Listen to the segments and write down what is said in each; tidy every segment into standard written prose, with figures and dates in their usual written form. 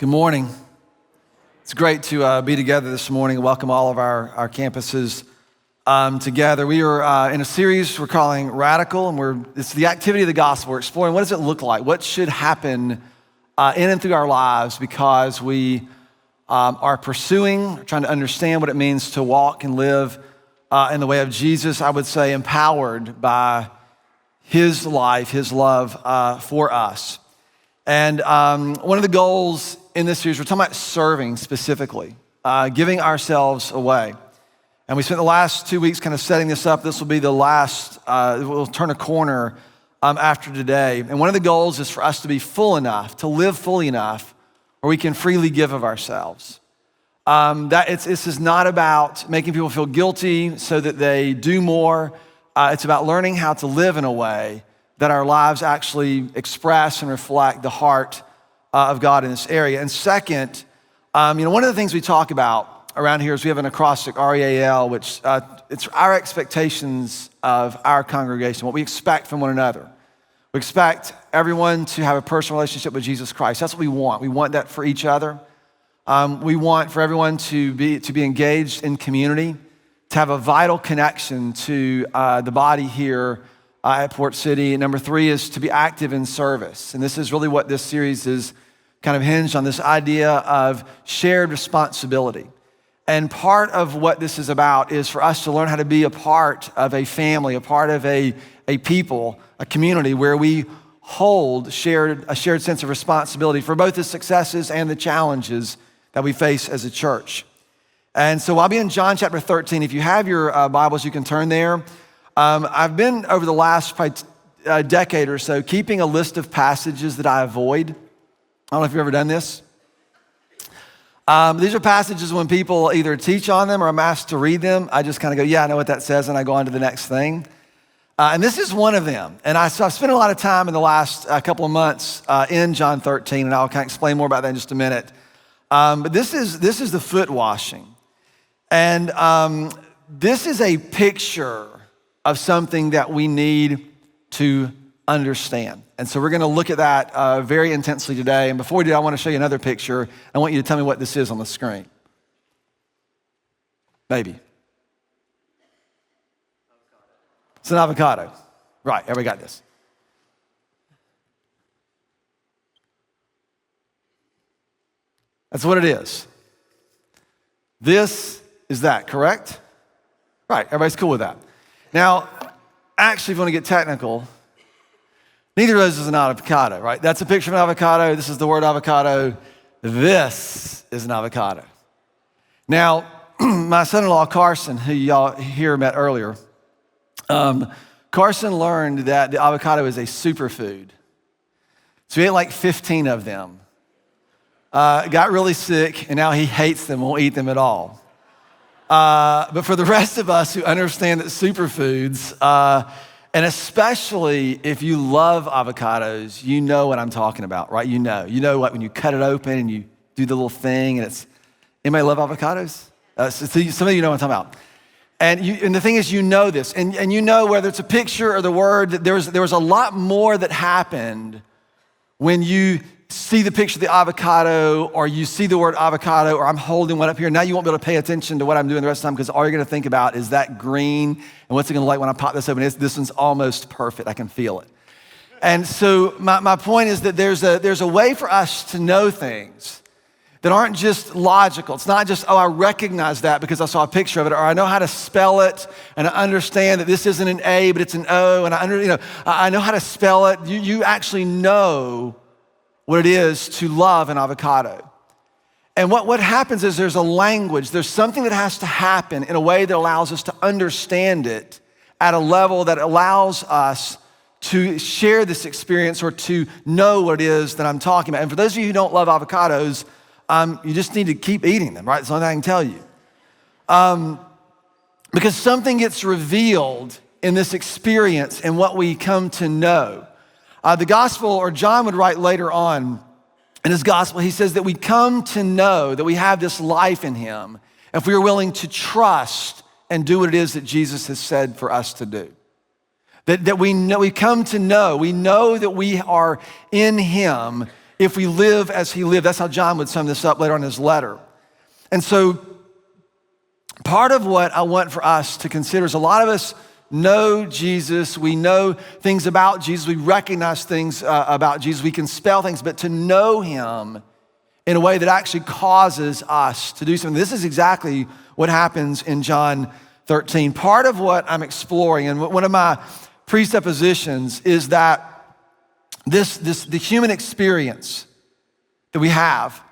Good morning. It's great to be together this morning. Welcome all of our campuses together. We are in a series we're calling Radical, and it's the activity of the gospel. We're exploring what does it look like? What should happen in and through our lives because we are pursuing, trying to understand what it means to walk and live in the way of Jesus. I would say empowered by his life, his love for us. And one of the goals in this series, we're talking about serving specifically, giving ourselves away. And we spent the last 2 weeks kind of setting this up. This will be the last, we'll turn a corner after today. And one of the goals is for us to be full enough, to live fully enough, where we can freely give of ourselves. This is not about making people feel guilty so that they do more. It's about learning how to live in a way that our lives actually express and reflect the heart of God in this area. And second, one of the things we talk about around here is we have an acrostic, REAL, which it's our expectations of our congregation, what we expect from one another. We expect everyone to have a personal relationship with Jesus Christ. That's what we want. We want that for each other. We want for everyone to be engaged in community, to have a vital connection to the body here at Port City. Number 3 is to be active in service. And this is really what this series is kind of hinged on, this idea of shared responsibility. And part of what this is about is for us to learn how to be a part of a family, a part of a people, a community where we hold a shared sense of responsibility for both the successes and the challenges that we face as a church. And so I'll be in John chapter 13. If you have your Bibles, you can turn there. I've been, over the last decade or so, keeping a list of passages that I avoid. I don't know if you've ever done this. These are passages when people either teach on them or I'm asked to read them. I just kind of go, yeah, I know what that says, and I go on to the next thing. And this is one of them. And so I've spent a lot of time in the last couple of months in John 13, and I'll kind of explain more about that in just a minute. But this is the foot washing. And this is a picture of something that we need to understand. And so we're going to look at that very intensely today. And before we do, I want to show you another picture. I want you to tell me what this is on the screen. Maybe. It's an avocado. Right, everybody got this. That's what it is. This is that, correct? Right, everybody's cool with that. Now, actually, if you want to get technical, neither of those is an avocado, right? That's a picture of an avocado. This is the word avocado. This is an avocado. Now, my son-in-law, Carson, who y'all here met earlier, Carson learned that the avocado is a superfood. So he ate like 15 of them. Got really sick, and now he hates them, won't eat them at all. But for the rest of us who understand that superfoods, and especially if you love avocados, you know what I'm talking about, right? You know what, when you cut it open and you do the little thing, and anybody love avocados? Some of you know what I'm talking about. And the thing is, you know this, and you know whether it's a picture or the word, that there was a lot more that happened when you see the picture of the avocado, or you see the word avocado, or I'm holding one up here. Now you won't be able to pay attention to what I'm doing the rest of the time because all you're going to think about is that green and what's it going to look like when I pop this open. This one's almost perfect. I can feel it. And so my point is that there's a way for us to know things that aren't just logical. It's not just, I recognize that because I saw a picture of it, or I know how to spell it, and I understand that this isn't an A, but it's an O, and I know how to spell it. You actually know what it is to love an avocado. And what happens is there's a language, there's something that has to happen in a way that allows us to understand it at a level that allows us to share this experience or to know what it is that I'm talking about. And for those of you who don't love avocados, you just need to keep eating them, right? That's the only thing I can tell you. Because something gets revealed in this experience and what we come to know. The gospel, or John would write later on in his gospel, he says that we come to know that we have this life in him if we are willing to trust and do what it is that Jesus has said for us to do. That we know, we come to know, we know that we are in him if we live as he lived. That's how John would sum this up later on in his letter. And so part of what I want for us to consider is a lot of us know Jesus, we know things about Jesus, we recognize things about Jesus, we can spell things, but to know him in a way that actually causes us to do something. This is exactly what happens in John 13. Part of what I'm exploring, and one of my presuppositions, is that the human experience that we have,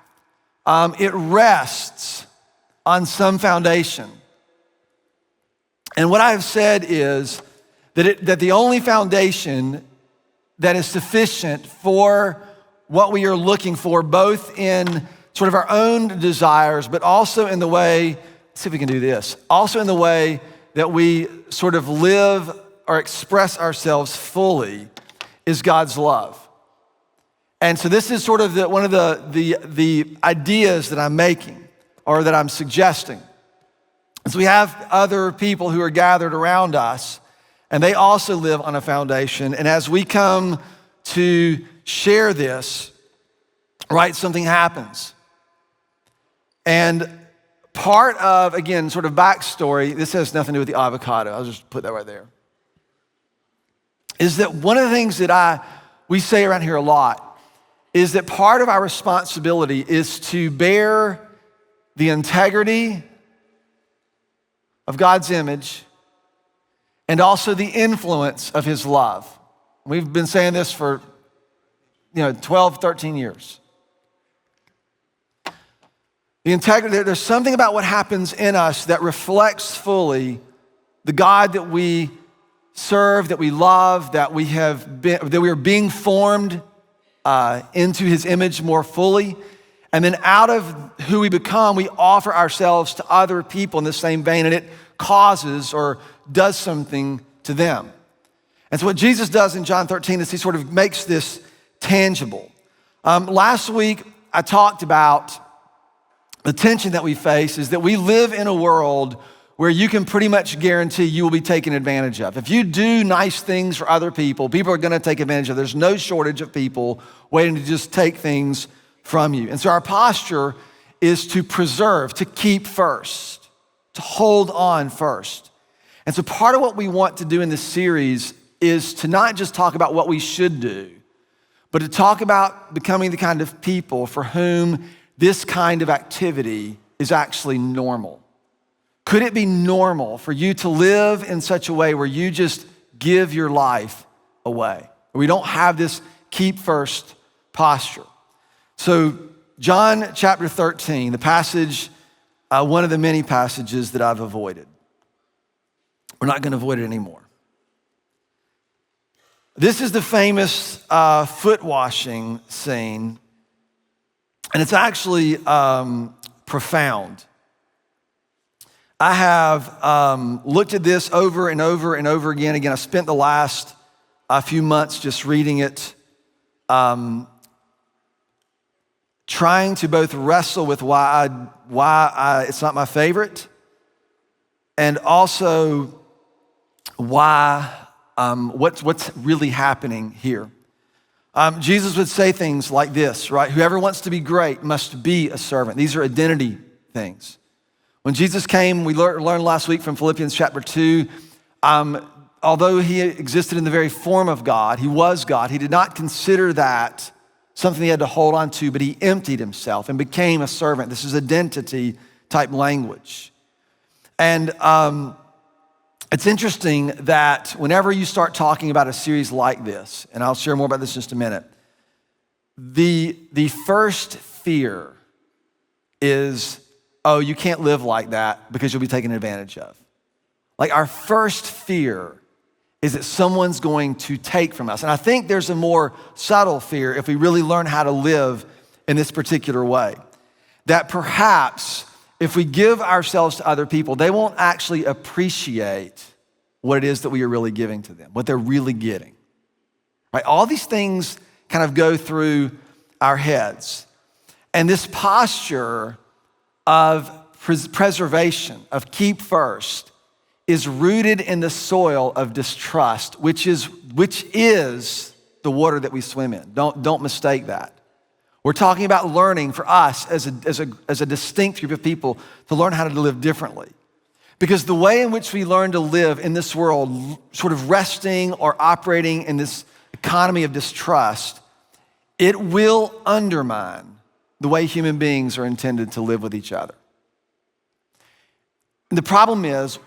it rests on some foundation. And what I've said is that the only foundation that is sufficient for what we are looking for, both in sort of our own desires, but also in the way, let's see if we can do this, also in the way that we sort of live or express ourselves fully, is God's love. And so this is sort of one of the ideas that I'm making or that I'm suggesting. So we have other people who are gathered around us, and they also live on a foundation. And as we come to share this, right, something happens. And part of, again, sort of backstory, this has nothing to do with the avocado, I'll just put that right there, is that one of the things that we say around here a lot is that part of our responsibility is to bear the integrity of God's image and also the influence of his love. We've been saying this for 12, 13 years. The integrity, there's something about what happens in us that reflects fully the God that we serve, that we love, that we are being formed into his image more fully. And then out of who we become, we offer ourselves to other people in the same vein, and it causes or does something to them. And so what Jesus does in John 13 is he sort of makes this tangible. Last week, I talked about the tension that we face is that we live in a world where you can pretty much guarantee you will be taken advantage of. If you do nice things for other people, people are gonna take advantage of. There's no shortage of people waiting to just take things from you. And so our posture is to preserve, to keep first, to hold on first. And so part of what we want to do in this series is to not just talk about what we should do, but to talk about becoming the kind of people for whom this kind of activity is actually normal. Could it be normal for you to live in such a way where you just give your life away? We don't have this keep first posture. So John chapter 13, the passage, one of the many passages that I've avoided. We're not gonna avoid it anymore. This is the famous foot washing scene, and it's actually profound. I have looked at this over and over and over again. Again, I spent the last few months just reading it, trying to both wrestle with why it's not my favorite, and also why what's really happening here. Jesus would say things like this, right? Whoever wants to be great must be a servant. These are identity things. When Jesus came, we learned last week from Philippians chapter 2, although he existed in the very form of God, he was God, he did not consider that something he had to hold on to, but he emptied himself and became a servant. This is identity type language. And it's interesting that whenever you start talking about a series like this, and I'll share more about this in just a minute, the first fear is, oh, you can't live like that because you'll be taken advantage of. Like our first fear is that someone's going to take from us. And I think there's a more subtle fear if we really learn how to live in this particular way. That perhaps if we give ourselves to other people, they won't actually appreciate what it is that we are really giving to them, what they're really getting. Right? All these things kind of go through our heads. And this posture of preservation, of keep first, is rooted in the soil of distrust, which is the water that we swim in. Don't mistake that. We're talking about learning for us as a distinct group of people to learn how to live differently. Because the way in which we learn to live in this world, sort of resting or operating in this economy of distrust, it will undermine the way human beings are intended to live with each other. And the problem is,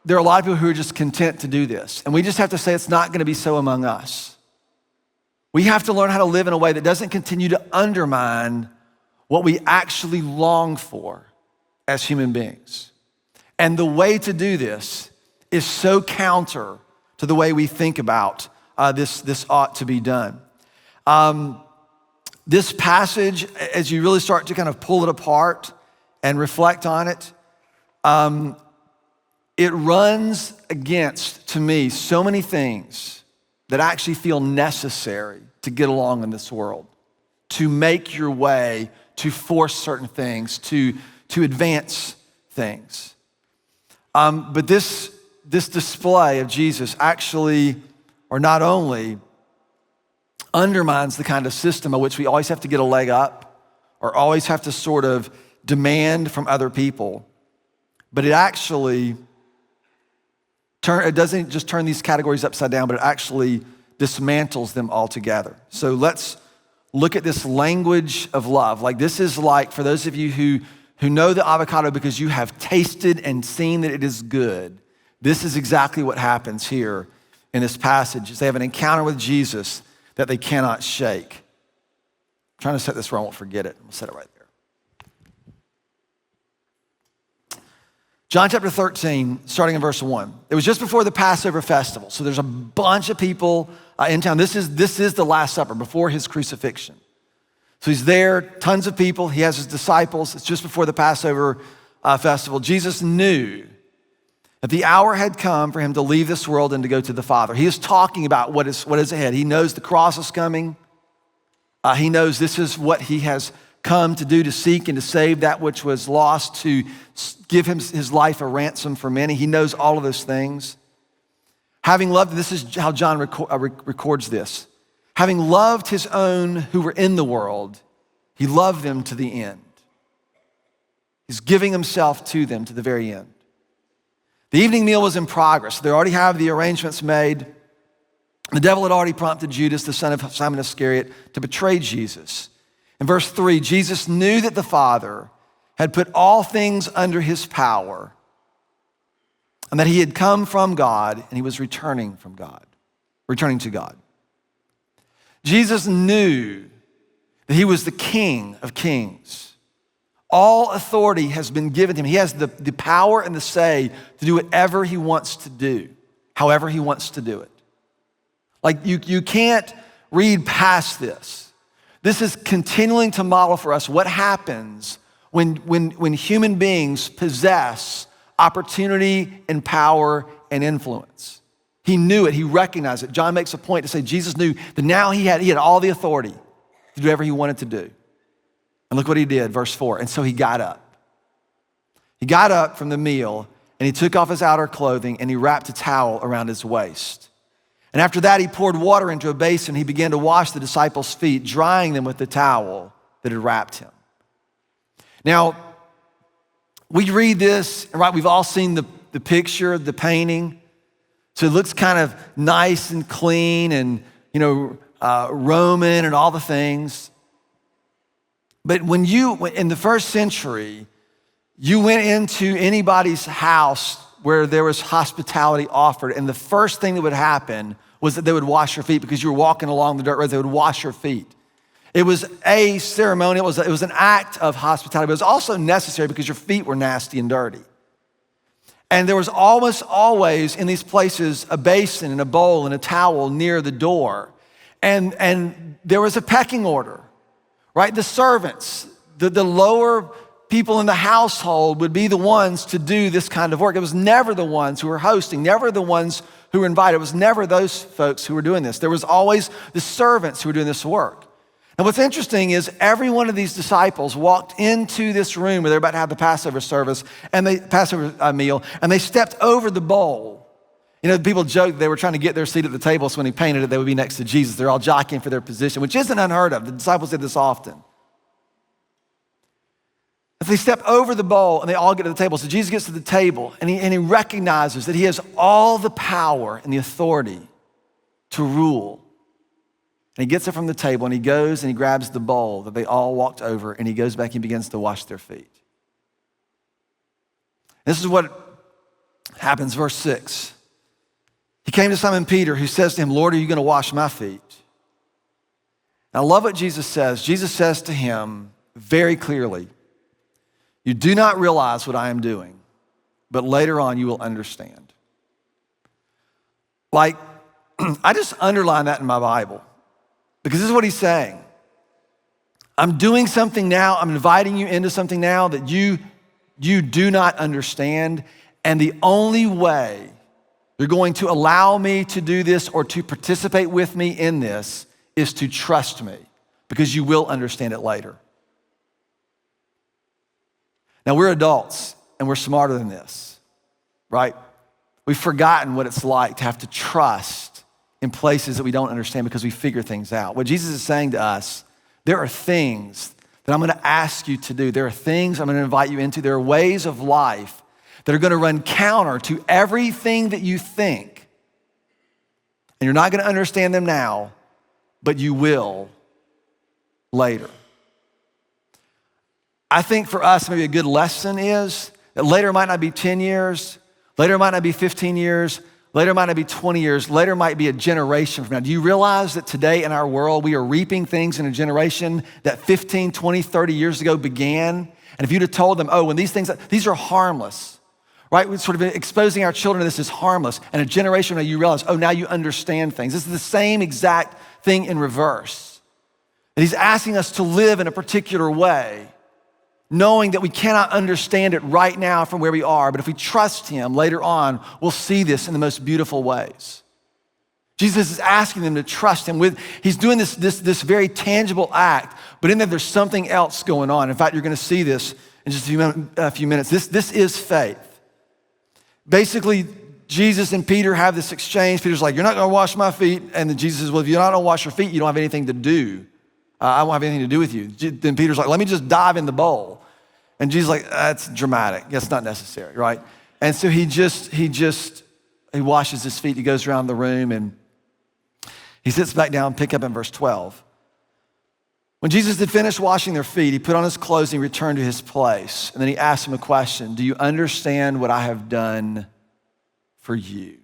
there are a lot of people who are just content to do this. And we just have to say it's not going to be so among us. We have to learn how to live in a way that doesn't continue to undermine what we actually long for as human beings. And the way to do this is so counter to the way we think about this ought to be done. This passage, as you really start to kind of pull it apart and reflect on it, it runs against, to me, so many things that actually feel necessary to get along in this world, to make your way, to force certain things, to advance things. But this display of Jesus actually, or not only, undermines the kind of system by which we always have to get a leg up or always have to sort of demand from other people, but it actually it doesn't just turn these categories upside down, but it actually dismantles them altogether. So let's look at this language of love. Like this is like, for those of you who know the avocado because you have tasted and seen that it is good, this is exactly what happens here in this passage. They have an encounter with Jesus that they cannot shake. I'm trying to set this where I won't forget it. We'll set it right there. John chapter 13, starting in verse 1. It was just before the Passover festival. So there's a bunch of people in town. This is the Last Supper, before his crucifixion. So he's there, tons of people. He has his disciples. It's just before the Passover festival. Jesus knew that the hour had come for him to leave this world and to go to the Father. He is talking about what is ahead. He knows the cross is coming. He knows this is what he has come to do, to seek and to save that which was lost, to give him his life a ransom for many. He knows all of those things. Having loved, this is how John records this. Having loved his own who were in the world, he loved them to the end. He's giving himself to them to the very end. The evening meal was in progress. They already have the arrangements made. The devil had already prompted Judas, the son of Simon Iscariot, to betray Jesus. In verse 3, Jesus knew that the Father had put all things under his power and that he had come from God and he was returning to God. Jesus knew that he was the King of Kings. All authority has been given to him. He has the power and the say to do whatever he wants to do, however he wants to do it. Like you can't read past this. This is continuing to model for us what happens when human beings possess opportunity and power and influence. He knew it, he recognized it. John makes a point to say Jesus knew that now he had all the authority to do whatever he wanted to do. And look what he did, verse 4. And so he got up. He got up from the meal and he took off his outer clothing and he wrapped a towel around his waist. And after that, he poured water into a basin. He began to wash the disciples' feet, drying them with the towel that had wrapped him. Now, we read this, right? We've all seen the picture, the painting. So it looks kind of nice and clean and, Roman and all the things. But in the first century, you went into anybody's house where there was hospitality offered, and the first thing that would happen was that they would wash your feet because you were walking along the dirt road. They would wash your feet. It was a ceremony. It was an act of hospitality, but it was also necessary because your feet were nasty and dirty. And there was almost always in these places a basin and a bowl and a towel near the door. And there was a pecking order, right? The servants, the lower people in the household would be the ones to do this kind of work. It was never the ones who were hosting, never the ones who were invited. It was never those folks who were doing this. There was always the servants who were doing this work. And what's interesting is every one of these disciples walked into this room where they're about to have the Passover service and the Passover meal, and they stepped over the bowl. People joke they were trying to get their seat at the table, so when he painted it, they would be next to Jesus. They're all jockeying for their position, which isn't unheard of. The disciples did this often. If they step over the bowl and they all get to the table, so Jesus gets to the table and he recognizes that he has all the power and the authority to rule. And he gets it from the table and he goes and he grabs the bowl that they all walked over and he goes back and begins to wash their feet. This is what happens, verse 6. He came to Simon Peter, who says to him, Lord, are you gonna wash my feet? And I love what Jesus says. Jesus says to him very clearly, you do not realize what I am doing, but later on you will understand. Like, I just underline that in my Bible because this is what he's saying. I'm doing something now, I'm inviting you into something now that you do not understand, and the only way you're going to allow me to do this or to participate with me in this is to trust me, because you will understand it later. Now, we're adults and we're smarter than this, right? We've forgotten what it's like to have to trust in places that we don't understand because we figure things out. What Jesus is saying to us, there are things that I'm gonna ask you to do. There are things I'm gonna invite you into. There are ways of life that are gonna run counter to everything that you think. And you're not gonna understand them now, but you will later. I think for us, maybe a good lesson is that later might not be 10 years, later might not be 15 years, later might not be 20 years, later might be a generation from now. Do you realize that today in our world, we are reaping things in a generation that 15, 20, 30 years ago began? And if you'd have told them, oh, when these are harmless, right? We're sort of exposing our children to this as harmless. And a generation from now, you realize, oh, now you understand things. This is the same exact thing in reverse. And he's asking us to live in a particular way, knowing that we cannot understand it right now from where we are, but if we trust him later on, we'll see this in the most beautiful ways. Jesus is asking them to trust him he's doing this very tangible act, but in there there's something else going on. In fact, you're gonna see this in just a few minutes. This is faith. Basically, Jesus and Peter have this exchange. Peter's like, you're not gonna wash my feet. And then Jesus says, well, if you're not gonna wash your feet, you don't have anything to do. I won't have anything to do with you. Then Peter's like, let me just dive in the bowl. And Jesus is like, that's dramatic. That's not necessary, right? And so he washes his feet. He goes around the room and he sits back down, pick up in verse 12. When Jesus had finished washing their feet, he put on his clothes and he returned to his place. And then he asked them a question. Do you understand what I have done for you?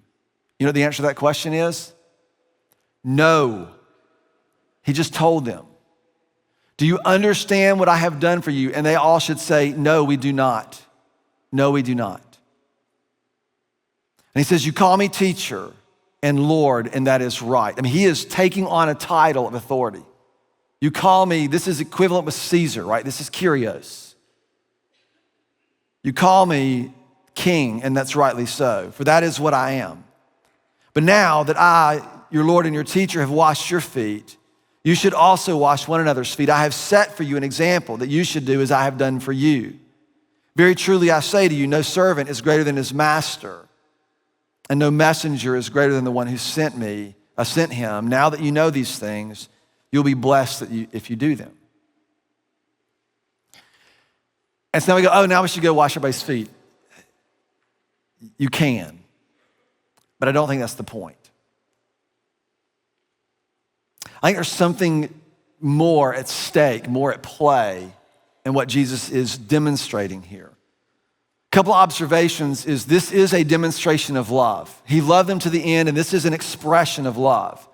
You know what the answer to that question is? No. He just told them. Do you understand what I have done for you? And they all should say, no, we do not. No, we do not. And he says, you call me teacher and Lord, and that is right. I mean, he is taking on a title of authority. You call me, this is equivalent with Caesar, right? This is Kyrios. You call me king, and that's rightly so, for that is what I am. But now that I, your Lord and your teacher, have washed your feet, you should also wash one another's feet. I have set for you an example that you should do as I have done for you. Very truly I say to you, no servant is greater than his master, and no messenger is greater than the one who sent him. Now that you know these things, you'll be blessed if you do them. And so now we go, oh, now we should go wash everybody's feet. You can, but I don't think that's the point. I think there's something more at stake, more at play in what Jesus is demonstrating here. A couple of observations is this is a demonstration of love. He loved them to the end, and this is an expression of love.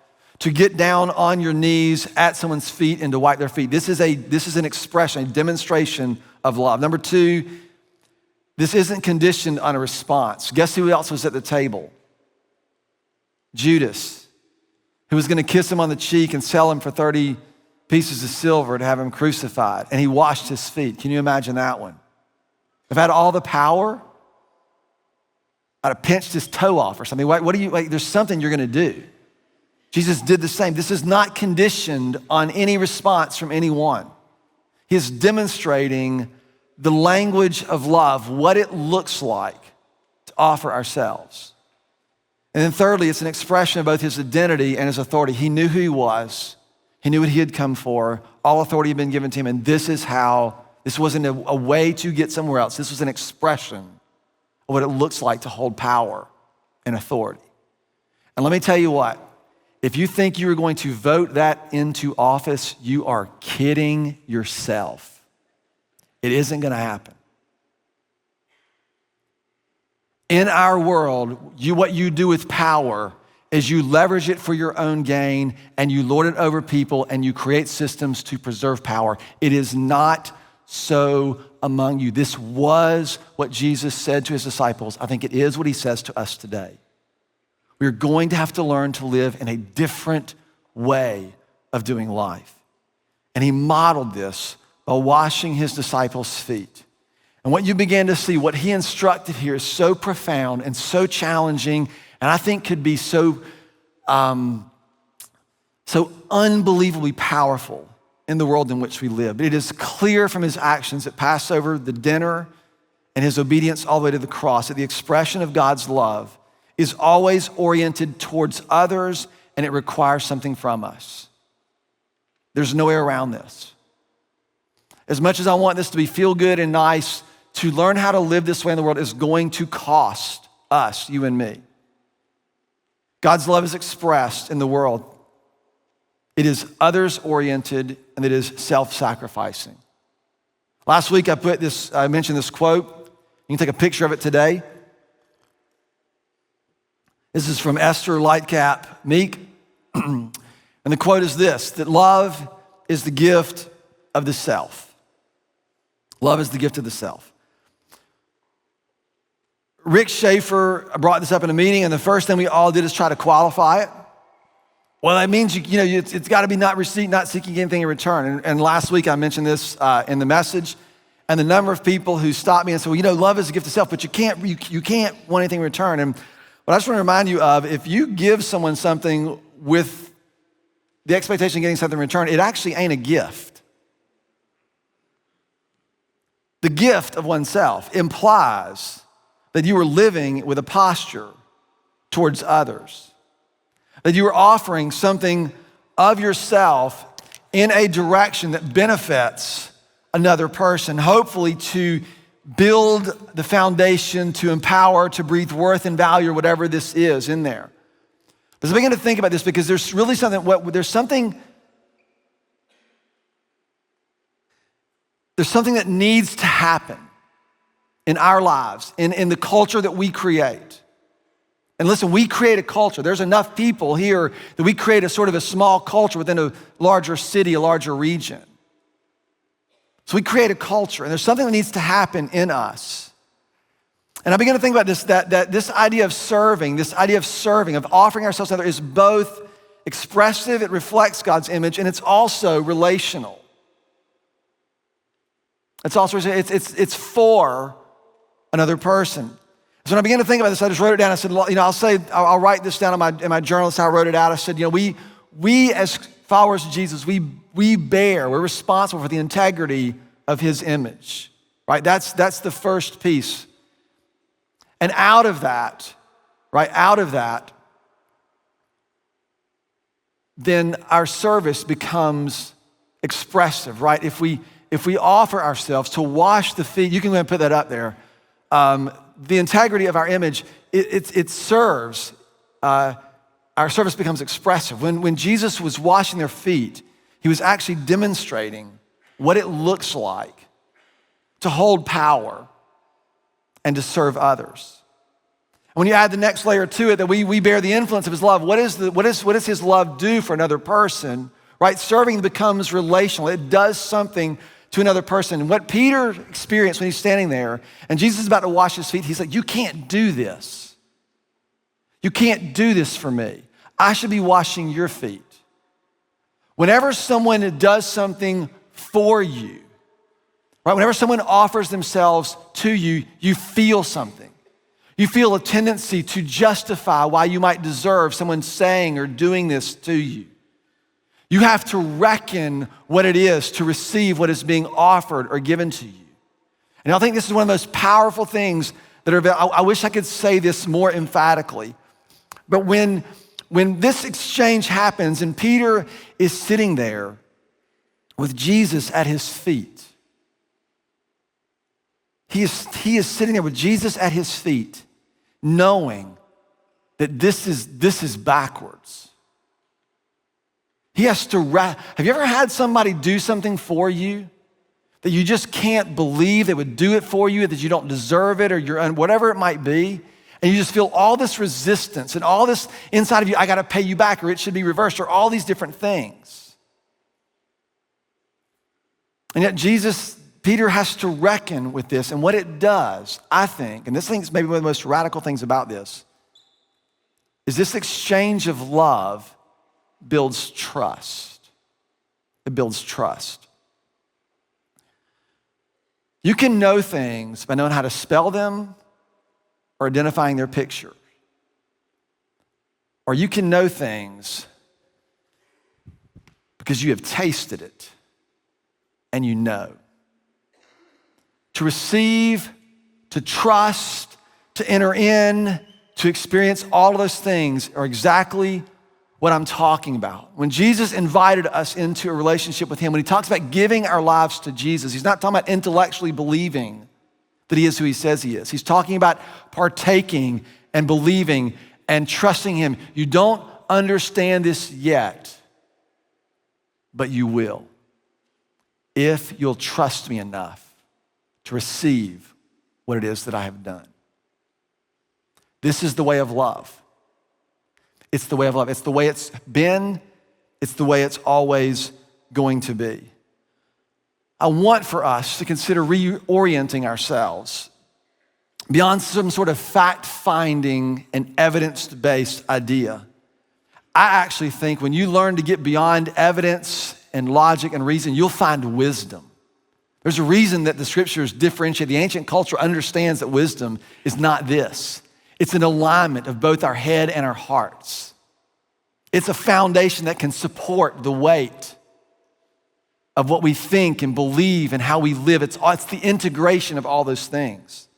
To get down on your knees at someone's feet and to wipe their feet. This is an expression, a demonstration of love. Number two, this isn't conditioned on a response. Guess who else was at the table? Judas, who was gonna kiss him on the cheek and sell him for 30 pieces of silver to have him crucified. And he washed his feet. Can you imagine that one? If I had all the power, I'd have pinched his toe off or something. There's something you're gonna do. Jesus did the same. This is not conditioned on any response from anyone. He is demonstrating the language of love, what it looks like to offer ourselves. And then thirdly, it's an expression of both his identity and his authority. He knew who he was. He knew what he had come for. All authority had been given to him, and this is how This wasn't a way to get somewhere else. This was an expression of what it looks like to hold power and authority. And let me tell you what, if you think you are going to vote that into office, you are kidding yourself. It isn't going to happen. In our world, what you do with power is you leverage it for your own gain and you lord it over people and you create systems to preserve power. It is not so among you. This was what Jesus said to his disciples. I think it is what he says to us today. We're going to have to learn to live in a different way of doing life. And he modeled this by washing his disciples' feet. And what you began to see, what he instructed here is so profound and so challenging, and I think could be so unbelievably powerful in the world in which we live. But it is clear from his actions at Passover, the dinner, and his obedience all the way to the cross, that the expression of God's love is always oriented towards others, and it requires something from us. There's no way around this. As much as I want this to be feel good and nice, to learn how to live this way in the world is going to cost us, you and me. God's love is expressed in the world. It is others-oriented and it is self-sacrificing. Last week I mentioned this quote. You can take a picture of it today. This is from Esther Lightcap Meek. And the quote is this, that love is the gift of the self. Love is the gift of the self. Rick Schaefer brought this up in a meeting, and the first thing we all did is try to qualify it. Well, that means it's got to be not seeking anything in return. And last week I mentioned this in the message, and the number of people who stopped me and said, well, love is a gift of self, but you can't want anything in return. And what I just want to remind you of, if you give someone something with the expectation of getting something in return, it actually ain't a gift. The gift of oneself implies that you are living with a posture towards others, that you are offering something of yourself in a direction that benefits another person, hopefully to build the foundation, to empower, to breathe worth and value, or whatever this is in there. But I begin to think about this because there's really something that needs to happen in our lives, in the culture that we create. And listen, we create a culture. There's enough people here that we create a sort of a small culture within a larger city, a larger region. So we create a culture, and there's something that needs to happen in us. And I began to think about this, that this idea of serving, of offering ourselves to others is both expressive, it reflects God's image, and it's also relational. It's for another person. So when I began to think about this, I just wrote it down. I said, I'll write this down in my journal. That's how I wrote it out. I said, we as followers of Jesus, we're responsible for the integrity of his image, right? That's the first piece. And out of that, then our service becomes expressive, right? If we offer ourselves to wash the feet, you can go ahead and put that up there. The integrity of our image, it serves, our service becomes expressive. When Jesus was washing their feet, he was actually demonstrating what it looks like to hold power and to serve others. And when you add the next layer to it, that we bear the influence of his love, what does his love do for another person, right? Serving becomes relational. It does something to another person. And what Peter experienced when he's standing there and Jesus is about to wash his feet, he's like, you can't do this. You can't do this for me. I should be washing your feet. Whenever someone does something for you, right? Whenever someone offers themselves to you, you feel something. You feel a tendency to justify why you might deserve someone saying or doing this to you. You have to reckon what it is to receive what is being offered or given to you. And I think this is one of the most powerful things that are, I wish I could say this more emphatically, but when this exchange happens and Peter is sitting there with Jesus at his feet, He is sitting there with Jesus at his feet, knowing that this is backwards. He has to, have you ever had somebody do something for you that you just can't believe they would do it for you, that you don't deserve it, or whatever it might be, and you just feel all this resistance and all this inside of you, I gotta pay you back, or it should be reversed, or all these different things. And yet Peter has to reckon with this, and what it does, I think, and this thing is maybe one of the most radical things about this, is this exchange of love builds trust. It builds trust. You can know things by knowing how to spell them or identifying their picture. Or you can know things because you have tasted it and you know. To receive, to trust, to enter in, to experience all of those things are exactly what I'm talking about. When Jesus invited us into a relationship with him, when he talks about giving our lives to Jesus, he's not talking about intellectually believing that he is who he says he is. He's talking about partaking and believing and trusting him. You don't understand this yet, but you will if you'll trust me enough to receive what it is that I have done. This is the way of love. It's the way of love. It's the way it's been. It's the way it's always going to be. I want for us to consider reorienting ourselves beyond some sort of fact-finding and evidence-based idea. I actually think when you learn to get beyond evidence and logic and reason, you'll find wisdom. There's a reason that the scriptures differentiate. The ancient culture understands that wisdom is not this. It's an alignment of both our head and our hearts. It's a foundation that can support the weight of what we think and believe and how we live. It's the integration of all those things.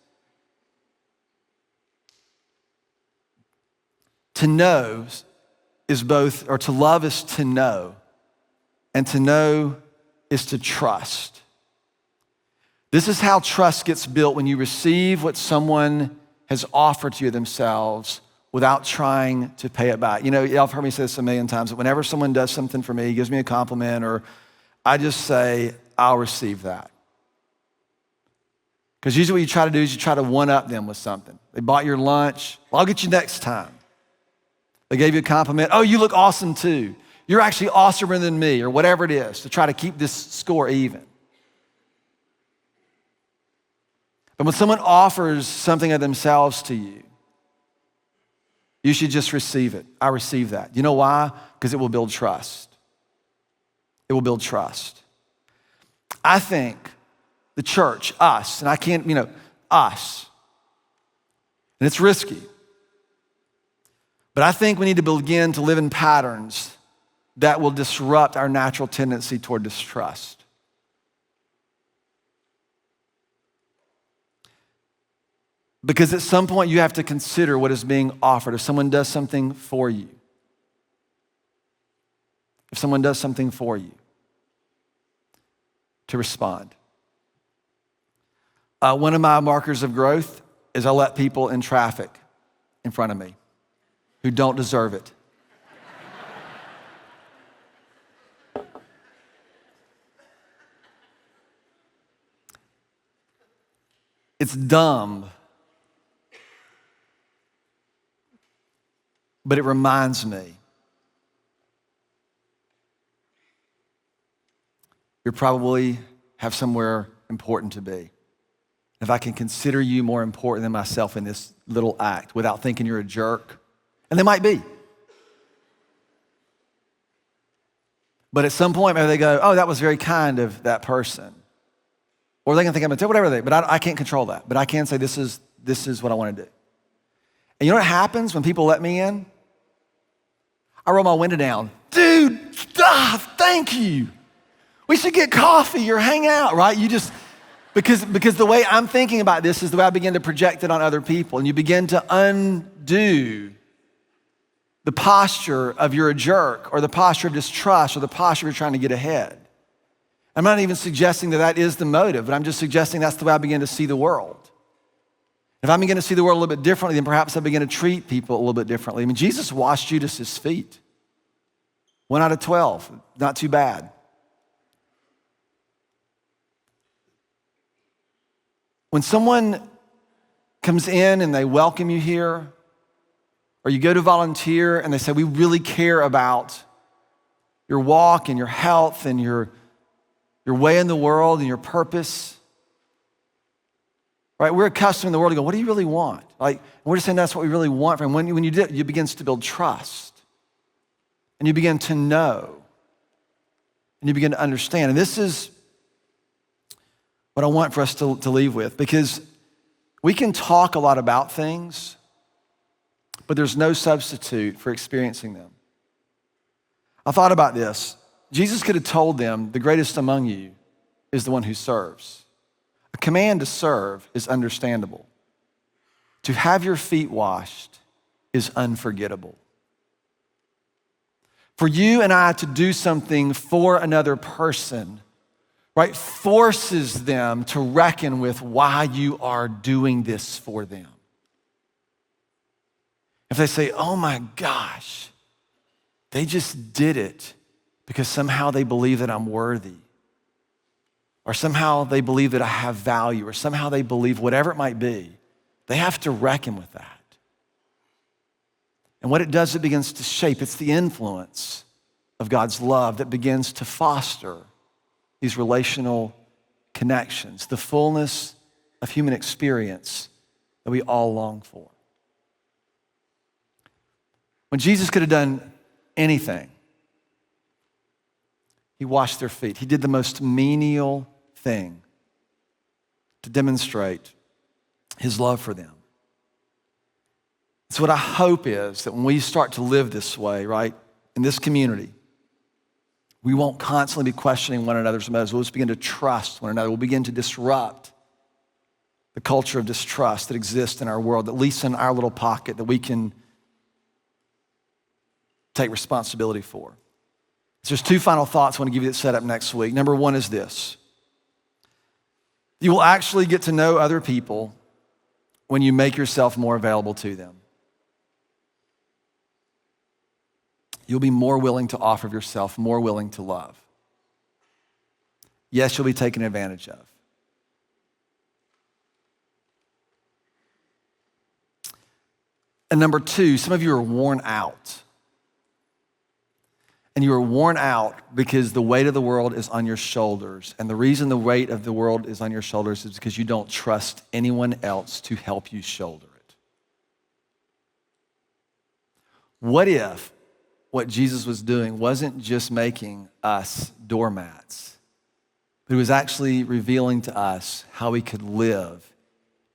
To know is both, or to love is to know, and to know is to trust. This is how trust gets built when you receive what someone has offered to you themselves without trying to pay it back. You know, y'all have heard me say this a million times, that whenever someone does something for me, gives me a compliment, or I just say, I'll receive that. Because usually what you try to do is you try to one-up them with something. They bought your lunch, well, I'll get you next time. They gave you a compliment, oh, you look awesome too. You're actually awesomer than me, or whatever it is, to try to keep this score even. But when someone offers something of themselves to you, you should just receive it. I receive that. You know why? Because it will build trust. It will build trust. I think the church, us, and I can't, us, and it's risky, but I think we need to begin to live in patterns that will disrupt our natural tendency toward distrust. Because at some point you have to consider what is being offered. If someone does something for you, to respond. One of my markers of growth is I let people in traffic in front of me who don't deserve it. It's dumb, but it reminds me you probably have somewhere important to be. If I can consider you more important than myself in this little act without thinking you're a jerk, and they might be. But at some point, maybe they go, oh, that was very kind of that person. Or they can think I'm gonna tell whatever they, but I can't control that. But I can say this is what I wanna do. And you know what happens when people let me in? I roll my window down. Dude, thank you. We should get coffee or hang out, right? You just, because the way I'm thinking about this is the way I begin to project it on other people. And you begin to undo the posture of you're a jerk, or the posture of distrust, or the posture of trying to get ahead. I'm not even suggesting that that is the motive, but I'm just suggesting that's the way I begin to see the world. If I begin to see the world a little bit differently, then perhaps I begin to treat people a little bit differently. I mean, Jesus washed Judas's feet. 1 out of 12, not too bad. When someone comes in and they welcome you here, or you go to volunteer and they say, we really care about your walk and your health and your way in the world and your purpose. Right? We're accustomed in the world to go, what do you really want? Like, we're just saying that's what we really want from him. When you do it, you begin to build trust. And you begin to know. And you begin to understand. And this is what I want for us to leave with, because we can talk a lot about things, but there's no substitute for experiencing them. I thought about this. Jesus could have told them, the greatest among you is the one who serves. A command to serve is understandable. To have your feet washed is unforgettable. For you and I to do something for another person, right, forces them to reckon with why you are doing this for them. If they say, oh my gosh, they just did it because somehow they believe that I'm worthy, or somehow they believe that I have value, or somehow they believe whatever it might be, they have to reckon with that. And what it does, it begins to shape. It's the influence of God's love that begins to foster these relational connections, the fullness of human experience that we all long for. When Jesus could have done anything, he washed their feet. He did the most menial thing to demonstrate his love for them. So what I hope is that when we start to live this way, right, in this community, we won't constantly be questioning one another's motives. We'll just begin to trust one another. We'll begin to disrupt the culture of distrust that exists in our world, at least in our little pocket, that we can take responsibility for. So there's two final thoughts I want to give you that set up next week. Number one is this. You will actually get to know other people when you make yourself more available to them. You'll be more willing to offer of yourself, more willing to love. Yes, you'll be taken advantage of. And number two, some of you are worn out. And you are worn out because the weight of the world is on your shoulders. And the reason the weight of the world is on your shoulders is because you don't trust anyone else to help you shoulder it. What if what Jesus was doing wasn't just making us doormats, but it was actually revealing to us how we could live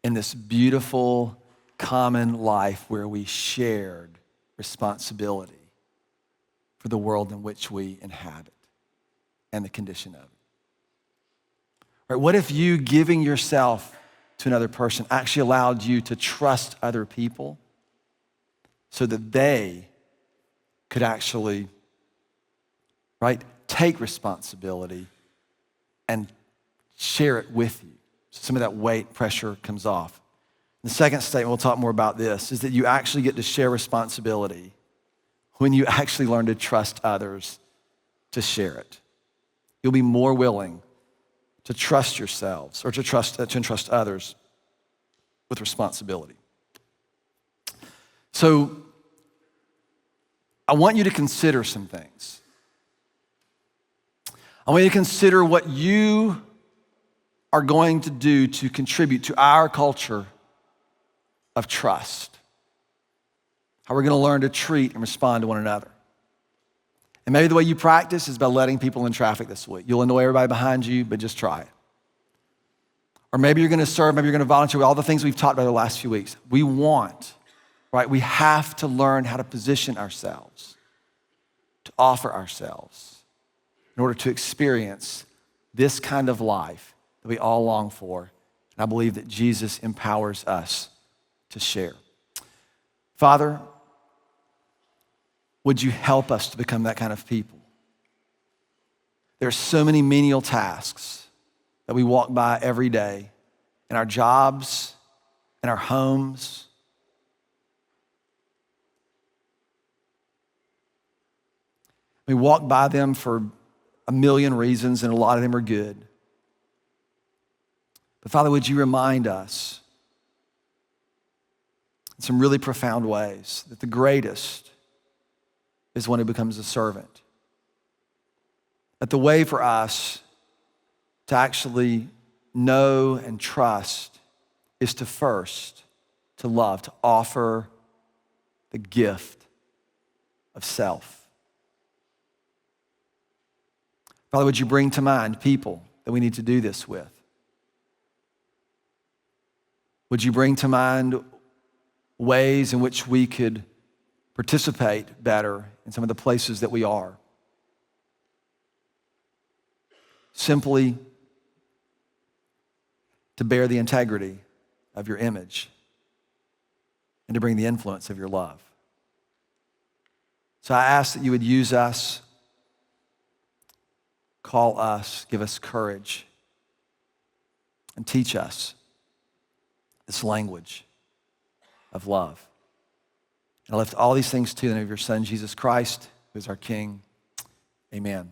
in this beautiful, common life where we shared responsibility for the world in which we inhabit and the condition of it. Right? What if you giving yourself to another person actually allowed you to trust other people so that they could actually, right, take responsibility and share it with you? So some of that weight, pressure comes off. The second statement, we'll talk more about this, is that you actually get to share responsibility when you actually learn to trust others to share it. You'll be more willing to trust yourselves or to entrust others with responsibility. So I want you to consider some things. I want you to consider what you are going to do to contribute to our culture of trust. How we're going to learn to treat and respond to one another. And maybe the way you practice is by letting people in traffic this week. You'll annoy everybody behind you, but just try it. Or maybe you're going to serve, maybe you're going to volunteer, all the things we've talked about the last few weeks. We have to learn how to position ourselves, to offer ourselves in order to experience this kind of life that we all long for. And I believe that Jesus empowers us to share. Father, would you help us to become that kind of people There's so many menial tasks that we walk by every day in our jobs, in our homes. We walk by them for a million reasons, and a lot of them are good. But Father, would you remind us in some really profound ways that the greatest is one who becomes a servant. That the way for us to actually know and trust is to first, to love, to offer the gift of self. Father, would you bring to mind people that we need to do this with? Would you bring to mind ways in which we could participate better in some of the places that we are? Simply to bear the integrity of your image and to bring the influence of your love. So I ask that you would use us, call us, give us courage, and teach us this language of love. And I lift all these things to the name of your Son, Jesus Christ, who is our King. Amen.